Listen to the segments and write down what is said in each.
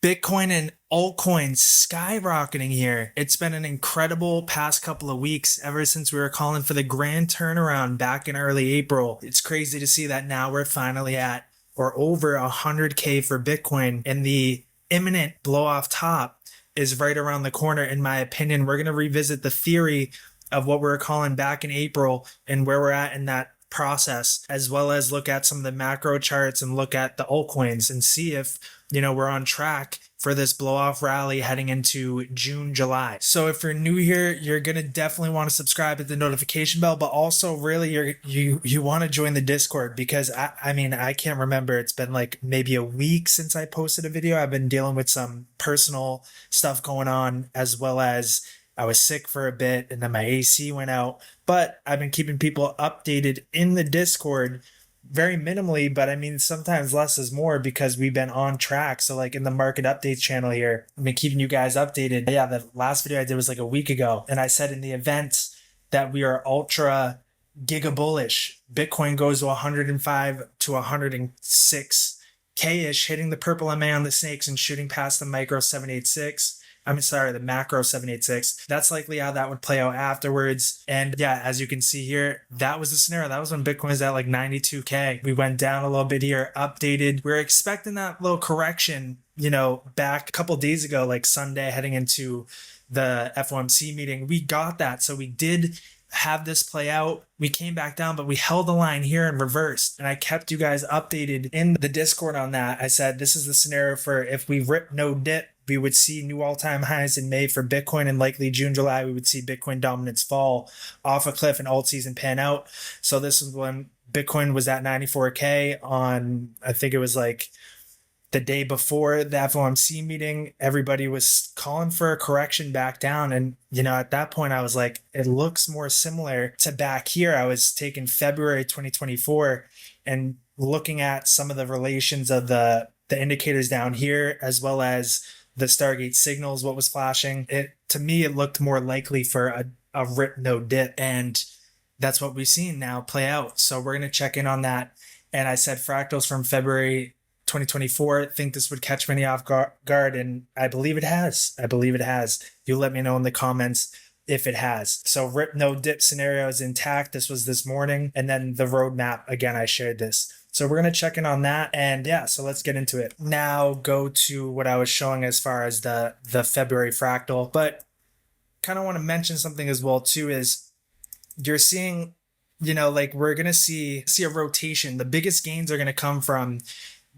Bitcoin and altcoins skyrocketing here. It's been an incredible past couple of weeks ever since we were calling for the grand turnaround back in early April. It's crazy to see that now we're finally at or over 100K for Bitcoin, and the imminent blow off top is right around the corner. In my opinion, we're going to revisit the theory of what we were calling back in April and where we're at in that process, as well as look at some of the macro charts and look at the altcoins and see if we're on track for this blow off rally heading into June, July. So if you're new here, you're going to definitely want to subscribe, hit the notification bell, but also really you want to join the Discord, because I can't remember. It's been like maybe a week since I posted a video. I've been dealing with some personal stuff going on, as well as I was sick for a bit and then my AC went out, but I've been keeping people updated in the Discord very minimally, but sometimes less is more because we've been on track. So like in the market updates channel here, I've been keeping you guys updated. Yeah, the last video I did was like a week ago, and I said in the event that we are ultra giga bullish. Bitcoin goes to 105 to 106 K-ish, hitting the purple MA on the snakes and shooting past the micro 786. The macro 786. That's likely how that would play out afterwards. And yeah, as you can see here, that was the scenario. That was when Bitcoin was at like 92K. We went down a little bit here, updated. We were expecting that little correction, back a couple days ago, like Sunday heading into the FOMC meeting. We got that. So we did have this play out. We came back down, but we held the line here and reversed. And I kept you guys updated in the Discord on that. I said, this is the scenario for if we rip no dip, we would see new all-time highs in May for Bitcoin, and likely June, July, we would see Bitcoin dominance fall off a cliff and alt season pan out. So this is when Bitcoin was at 94K on, I think it was like the day before the FOMC meeting. Everybody was calling for a correction back down. And, at that point I was like, it looks more similar to back here. I was taking February 2024 and looking at some of the relations of the indicators down here, as well as the Stargate signals, what was flashing. To me, it looked more likely for a rip no dip. And that's what we've seen now play out. So we're going to check in on that. And I said fractals from February 2024, think this would catch many off guard. And I believe it has. You let me know in the comments if it has. So rip no dip scenario is intact. This was this morning. And then the roadmap, again, I shared this. So we're going to check in on that. And yeah, so let's get into it. Now go to what I was showing as far as the February fractal. But kind of want to mention something as well too, is you're seeing, we're going to see a rotation. The biggest gains are going to come from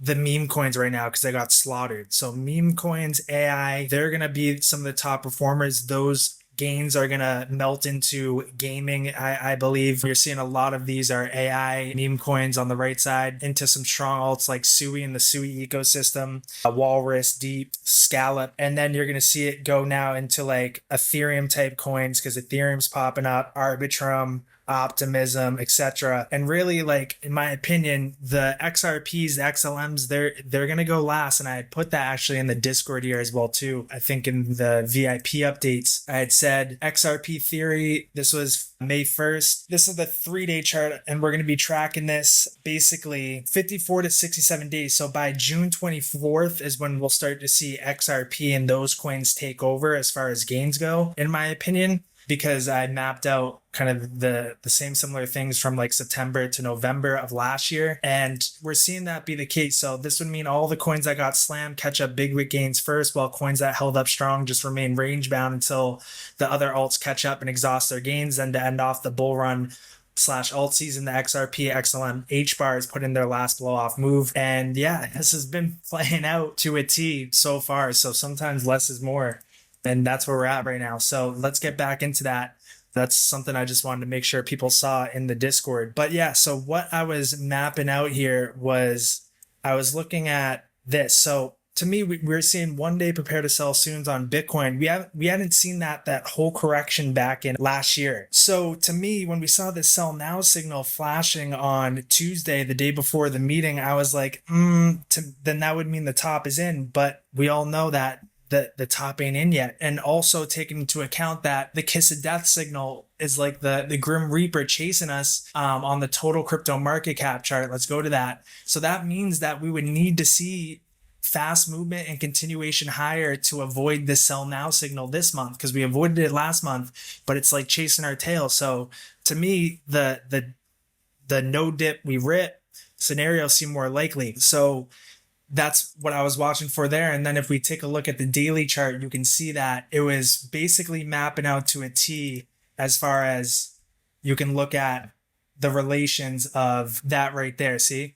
the meme coins right now because they got slaughtered. So meme coins, AI, they're going to be some of the top performers. Those gains are going to melt into gaming. I believe you're seeing a lot of these are AI meme coins on the right side into some strong alts like Sui and the Sui ecosystem, Walrus, Deep, Scallop. And then you're going to see it go now into like Ethereum type coins because Ethereum's popping up, Arbitrum, Optimism, etc. And really, like, in my opinion, the XRPs, the XLMs, they're gonna go last. And I had put that actually in the Discord here as well too. I think in the VIP updates, I had said XRP theory. This was May 1st. This is the 3-day chart, and we're gonna be tracking this basically 54 to 67 days. So by June 24th is when we'll start to see XRP and those coins take over as far as gains go, in my opinion, because I mapped out kind of the same similar things from like September to November of last year. And we're seeing that be the case. So this would mean all the coins that got slammed catch up big with gains first, while coins that held up strong just remain range bound until the other alts catch up and exhaust their gains. And to end off the bull run / alt season, the XRP, XLM, H-bar is put in their last blow off move. And yeah, this has been playing out to a T so far. So sometimes less is more. And that's where we're at right now. So let's get back into that. That's something I just wanted to make sure people saw in the Discord. But yeah, so what I was mapping out here was I was looking at this. So to me, we're seeing 1 day prepare to sell soons on Bitcoin. We hadn't seen that whole correction back in last year. So to me, when we saw this sell now signal flashing on Tuesday, the day before the meeting, I was like, then that would mean the top is in. But we all know that the top ain't in yet. And also taking into account that the kiss of death signal is like the Grim Reaper chasing us on the total crypto market cap chart. Let's go to that. So that means that we would need to see fast movement and continuation higher to avoid the sell now signal this month, because we avoided it last month, but it's like chasing our tail. So to me, the no dip we rip scenario seem more likely. So that's what I was watching for there. And then if we take a look at the daily chart, you can see that it was basically mapping out to a T, as far as you can look at the relations of that right there. See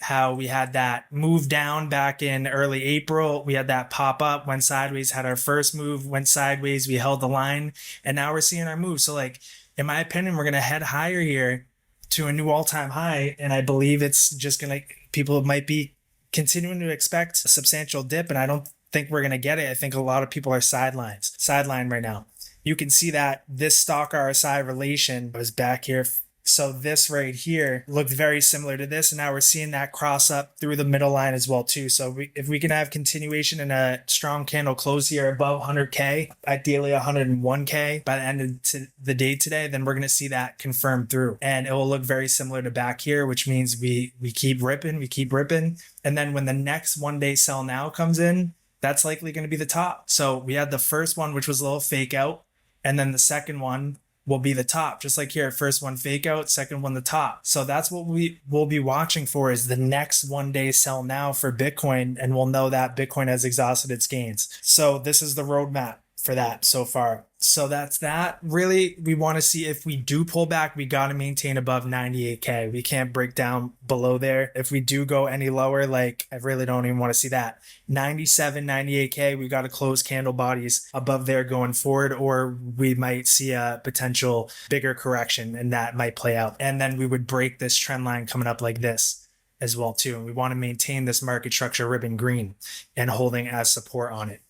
how we had that move down back in early April. We had that pop up, went sideways, had our first move, went sideways, we held the line, and now we're seeing our move. So like, in my opinion, we're going to head higher here to a new all-time high. And I believe it's just going to, people might be continuing to expect a substantial dip, and I don't think we're going to get it. I think a lot of people are sidelined right now. You can see that this stock RSI relation was back here. So this right here looked very similar to this, and now we're seeing that cross up through the middle line as well too. So if we can have continuation in a strong candle close here above 100K, ideally 101K by the end of the day today, then we're going to see that confirmed through, and it will look very similar to back here, which means we keep ripping. And then when the next one day sell now comes in, that's likely going to be the top. So we had the first one, which was a little fake out, and then the second one will be the top, just like here. First one fake out, second one the top. So that's what we will be watching for, is the next one day sell now for Bitcoin, and we'll know that Bitcoin has exhausted its gains. So this is the roadmap for that so far. So that's that. Really, we want to see if we do pull back, we got to maintain above 98K. We can't break down below there. If we do go any lower, like I really don't even want to see that. 97, 98K, we got to close candle bodies above there going forward, or we might see a potential bigger correction, and that might play out. And then we would break this trend line coming up like this as well too. And we want to maintain this market structure ribbon green and holding as support on it.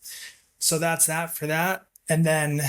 So that's that for that. And then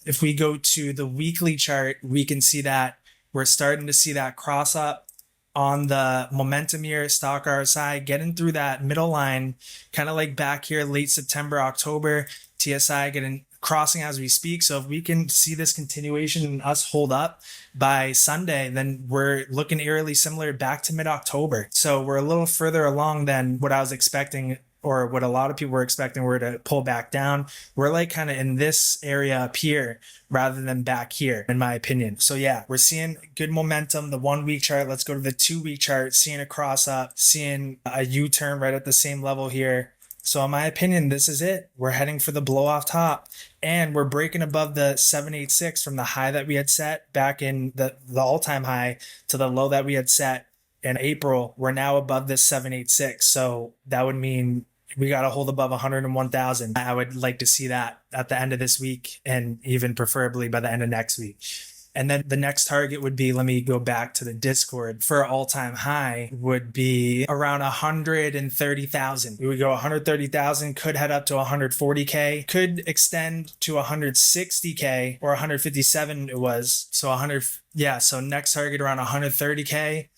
if we go to the weekly chart, we can see that we're starting to see that cross up on the momentum here, stock RSI, getting through that middle line, kind of like back here, late September, October, TSI getting crossing as we speak. So if we can see this continuation and us hold up by Sunday, then we're looking eerily similar back to mid-October. So we're a little further along than what I was expecting, or what a lot of people were expecting, were to pull back down. We're like kind of in this area up here rather than back here, in my opinion. So yeah, we're seeing good momentum. The 1 week chart, let's go to the 2 week chart, seeing a cross up, seeing a U-turn right at the same level here. So in my opinion, this is it. We're heading for the blow off top, and we're breaking above the 786 from the high that we had set back in the all-time high to the low that we had set in April. We're now above this 786. So that would mean we got to hold above 101,000. I would like to see that at the end of this week, and even preferably by the end of next week. And then the next target would be, let me go back to the Discord, for all-time high would be around 130,000. We would go 130,000, could head up to 140K, could extend to 160K or 157 it was. So 100, yeah. So next target around 130K,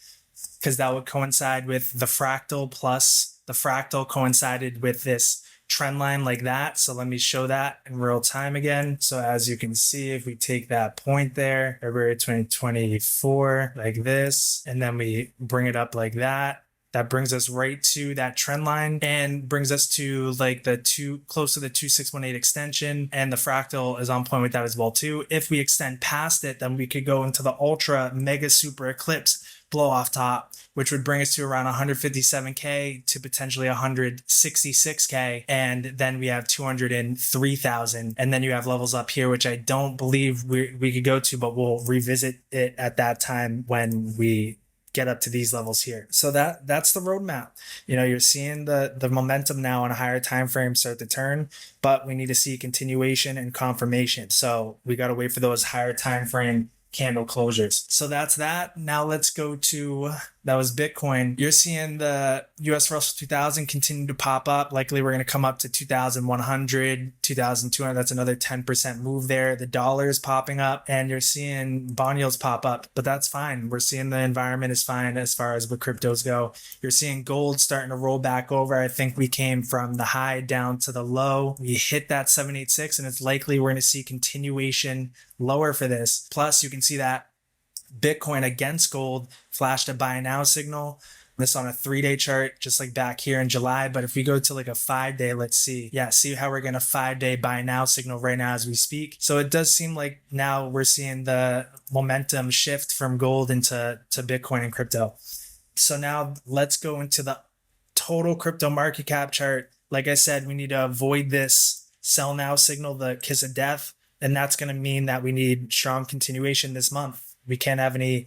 because that would coincide with the fractal, plus the fractal coincided with this trend line like that. So let me show that in real time again. So as you can see, if we take that point there, February 2024, like this, and then we bring it up like that, that brings us right to that trend line and brings us to like close to the 2618 extension, and the fractal is on point with that as well too. If we extend past it, then we could go into the ultra mega super eclipse blow off top, which would bring us to around 157K to potentially 166K. And then we have 203,000. And then you have levels up here, which I don't believe we could go to, but we'll revisit it at that time when we get up to these levels here. So that's the roadmap. You know, you're seeing the momentum now on a higher time frame start to turn, but we need to see continuation and confirmation. So we got to wait for those higher time frame candle closures. So that's that. Now let's go to, that was Bitcoin. You're seeing the US Russell 2000 continue to pop up. Likely we're going to come up to 2,100, 2,200. That's another 10% move there. The dollar is popping up, and you're seeing bond yields pop up, but that's fine. We're seeing the environment is fine as far as where cryptos go. You're seeing gold starting to roll back over. I think we came from the high down to the low. We hit that 786, and it's likely we're going to see continuation lower for this. Plus you can see that Bitcoin against gold flashed a buy now signal this on a 3-day chart, just like back here in July. But if we go to like a 5-day, let's see. Yeah, see how we're getting a 5-day buy now signal right now as we speak. So it does seem like now we're seeing the momentum shift from gold into Bitcoin and crypto. So now let's go into the total crypto market cap chart. Like I said, we need to avoid this sell now signal, the kiss of death. And that's going to mean that we need strong continuation this month. We can't have any,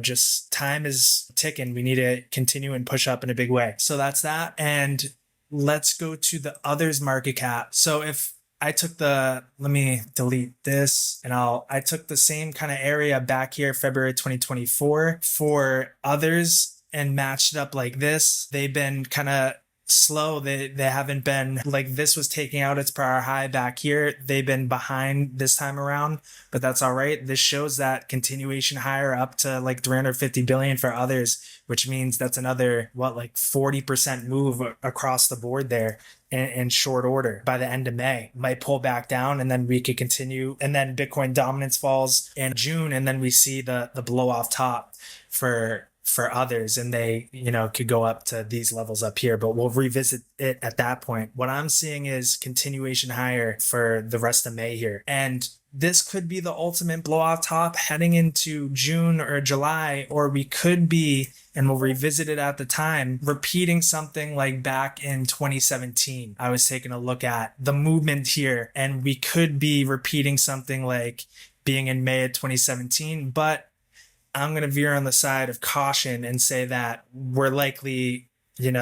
just time is ticking. We need to continue and push up in a big way. So that's that. And let's go to the others market cap. So if I took let me delete this, and I took the same kind of area back here, February 2024 for others, and matched it up like this. They've been kind of slow. They haven't been like, this was taking out its prior high back here. They've been behind this time around, but that's all right. This shows that continuation higher up to like 350 billion for others, which means that's another, like 40% move across the board there in short order by the end of May. Might pull back down, and then we could continue. And then Bitcoin dominance falls in June, and then we see the blow off top for others, and they could go up to these levels up here, but we'll revisit it at that point. What I'm seeing is continuation higher for the rest of May here, and this could be the ultimate blow off top heading into June or July, or we could be, and we'll revisit it at the time, repeating something like back in 2017. I was taking a look at the movement here, and we could be repeating something like being in May of 2017, but I'm going to veer on the side of caution and say that we're likely,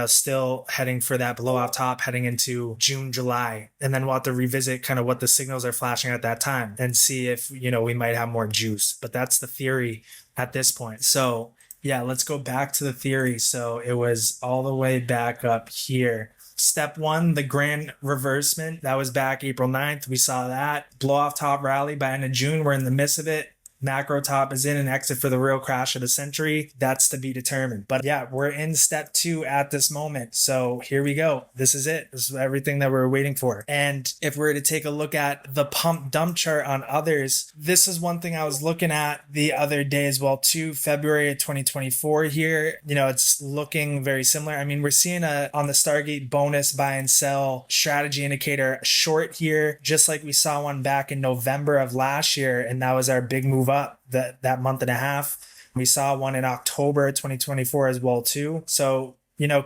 still heading for that blow off top heading into June, July. And then we'll have to revisit kind of what the signals are flashing at that time and see if, we might have more juice. But that's the theory at this point. So yeah, let's go back to the theory. So it was all the way back up here. Step one, the grand reversement. That was back April 9th. We saw that blow off top rally by end of June. We're in the midst of it. Macro top is in, an exit for the real crash of the century. That's to be determined. But yeah, we're in step 2 at this moment. So here we go. This is it. This is everything that we're waiting for. And if we were to take a look at the pump dump chart on others, this is one thing I was looking at the other day as well too, February of 2024 here. It's looking very similar. I mean, we're seeing on the Stargate bonus buy and sell strategy indicator short here, just like we saw one back in November of last year. And that was our big move up that month and a half. We saw one in October 2024 as well too. So,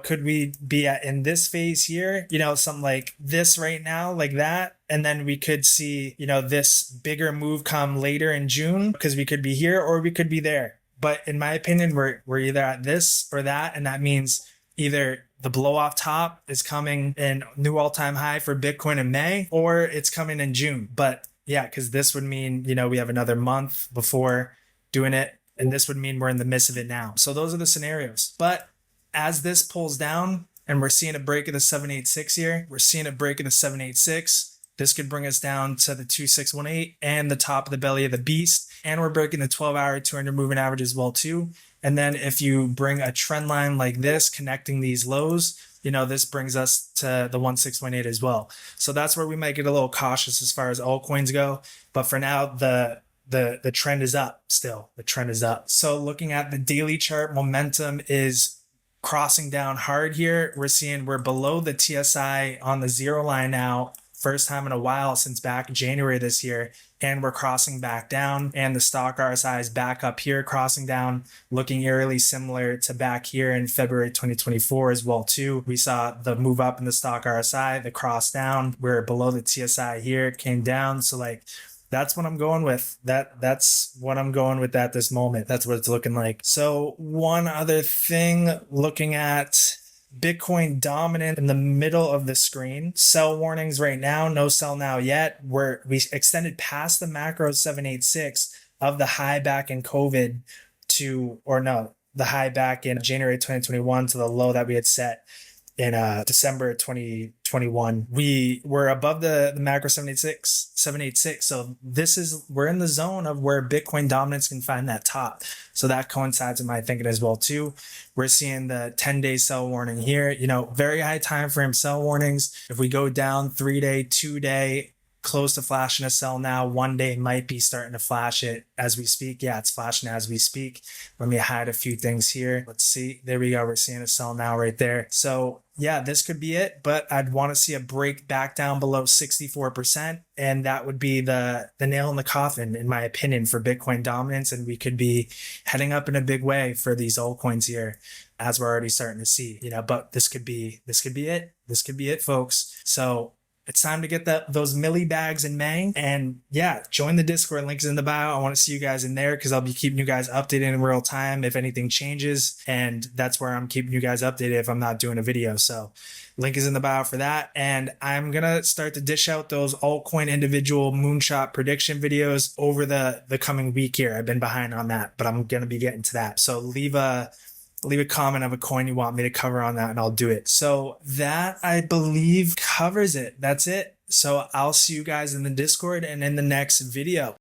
could we be in this phase here, something like this right now, like that? And then we could see, this bigger move come later in June, because we could be here or we could be there. But in my opinion, we're either at this or that. And that means either the blow off top is coming in new all-time high for Bitcoin in May, or it's coming in June. But yeah, because this would mean, we have another month before doing it. And this would mean we're in the midst of it now. So those are the scenarios. But as this pulls down and we're seeing a break of the 786 here, we're seeing a break of the 786. This could bring us down to the 2618 and the top of the belly of the beast. And we're breaking the 12-hour 200 moving average as well too. And then if you bring a trend line like this, connecting these lows, this brings us to the 1618 as well. So that's where we might get a little cautious as far as altcoins go. But for now, the trend is up still. The trend is up. So looking at the daily chart, momentum is crossing down hard here. We're below the TSI on the 0 line now. First time in a while since back January this year, and we're crossing back down, and the stock RSI is back up here crossing down, looking eerily similar to back here in February 2024 as well too. We saw the move up in the stock RSI, the cross down. We're below the TSI here, came down. So like, that's what I'm going with. That's what I'm going with at this moment. That's what it's looking like. So one other thing, looking at Bitcoin dominant in the middle of the screen. Sell warnings right now, no sell now yet. We extended past the macro 786 of the high back in COVID the high back in January 2021 to the low that we had set in December 2021. We were above the macro 786. So we're in the zone of where Bitcoin dominance can find that top. So that coincides with my thinking as well too. We're seeing the 10-day sell warning here, very high time frame sell warnings. If we go down 3-day, 2-day, close to flashing a sell now. One day might be starting to flash it as we speak. Yeah, it's flashing as we speak. Let me hide a few things here. Let's see. There we go. We're seeing a sell now right there. So yeah, this could be it, but I'd want to see a break back down below 64%. And that would be the nail in the coffin, in my opinion, for Bitcoin dominance. And we could be heading up in a big way for these altcoins here, as we're already starting to see, but this could be it. This could be it, folks. So it's time to get those milli bags in May. And yeah, join the Discord. Links in the bio. I want to see you guys in there because I'll be keeping you guys updated in real time if anything changes. And that's where I'm keeping you guys updated if I'm not doing a video. So link is in the bio for that. And I'm going to start to dish out those altcoin individual moonshot prediction videos over the coming week here. I've been behind on that, but I'm going to be getting to that. So leave a comment of a coin you want me to cover on that and I'll do it. So that, I believe, covers it. That's it. So I'll see you guys in the Discord and in the next video.